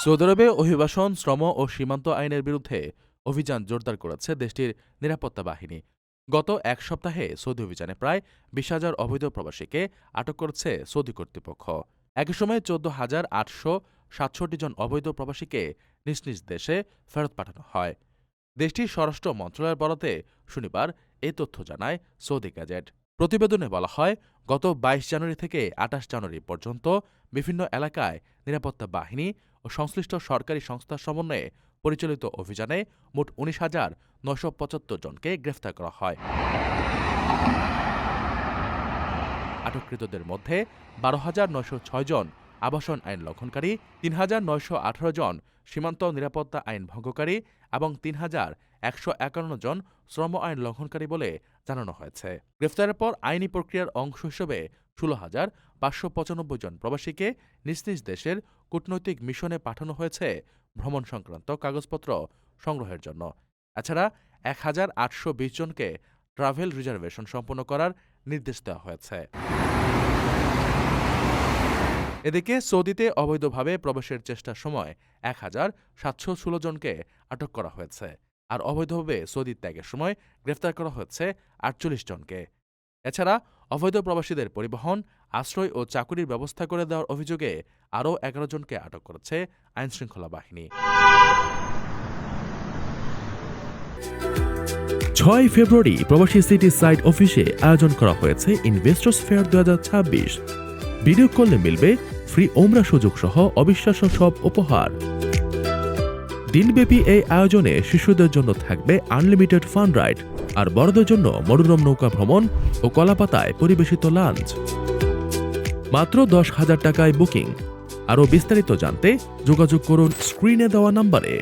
Saudi আরবে অভিবাসন, শ্রম ও সীমান্ত আইনের বিরুদ্ধে অভিযান জোরদার করেছে দেশটির নিরাপত্তা বাহিনী। গত এক সপ্তাহে সৌদি অভিযানে প্রায় ২০,০০০ অবৈধ প্রবাসীকে আটক করেছে সৌদি কর্তৃপক্ষ। একই সময়ে ১৪,৮৬৭ জন অবৈধ প্রবাসীকে নিজ নিজ দেশে ফেরত পাঠানো হয়। দেশটির স্বরাষ্ট্র মন্ত্রণালয়ের বরাতে শনিবার এই তথ্য জানায় সৌদি গ্যাজেট। প্রতিবেদনে বলা হয়, গত ২২ জানুয়ারি থেকে ২৮ জানুয়ারি পর্যন্ত বিভিন্ন এলাকায় নিরাপত্তা বাহিনী ও সংশ্লিষ্ট সরকারি সংস্থার সমন্বয়ে পরিচালিত অভিযানে মোট ১৯,৯৭৫ জনকে গ্রেফতার করা হয়। আটককৃতদের মধ্যে ১২,৯০৬ জন আবাসন আইন লঙ্ঘনকারী, ৩,৯১৮ জন সীমান্ত নিরাপত্তা আইন ভঙ্গকারী এবং ৩,১৫১ জন শ্রম আইন লঙ্ঘনকারী বলে জানানো হয়েছে। গ্রেফতারের পর আইনি প্রক্রিয়ার অংশ হিসেবে ১৬,৫৯৫ জন প্রবাসীকে নিজ নিজ দেশের কূটনৈতিক মিশনে পাঠানো হয়েছে ভ্রমণ সংক্রান্ত কাগজপত্র সংগ্রহের জন্য। এছাড়া ১,৮২০ জনকে ট্রাভেল রিজার্ভেশন সম্পন্ন করার নির্দেশ দেওয়া হয়েছে। এদিকে সৌদিতে অবৈধভাবে প্রবেশের চেষ্টার সময় ১,৭১৬ জনকে আটক করা হয়েছে, আর অবৈধভাবে সৌদি ত্যাগের সময় গ্রেফতার করা হয়েছে ৪৮ জনকে। এছাড়া অবৈধ প্রবাসীদের পরিবহন, আশ্রয় ও চাকুরির ব্যবস্থা করে দেওয়ার অভিযোগে আরও ১১ জনকে আটক করেছে আইনশৃঙ্খলা বাহিনী। ৬ ফেব্রুয়ারি প্রবাসী সিটি সাইট অফিসে আয়োজন করা হয়েছে ইনভেস্টর্স ফেয়ার ২০২৬। ভিডিও করলে মিলবে ফ্রি ওমরা সুযোগ সহ অবিশ্বাস্য সব উপহার। দিনব্যাপী এই আয়োজনে শিশুদের জন্য থাকবে আনলিমিটেড ফান রাইড, আর বড়দের জন্য মনোরম নৌকা ভ্রমণ ও কলাপাতায় পরিবেশিত লাঞ্চ। মাত্র ১০,০০০ টাকায় বুকিং। আরও বিস্তারিত জানতে যোগাযোগ করুন স্ক্রিনে দেওয়া নম্বরে।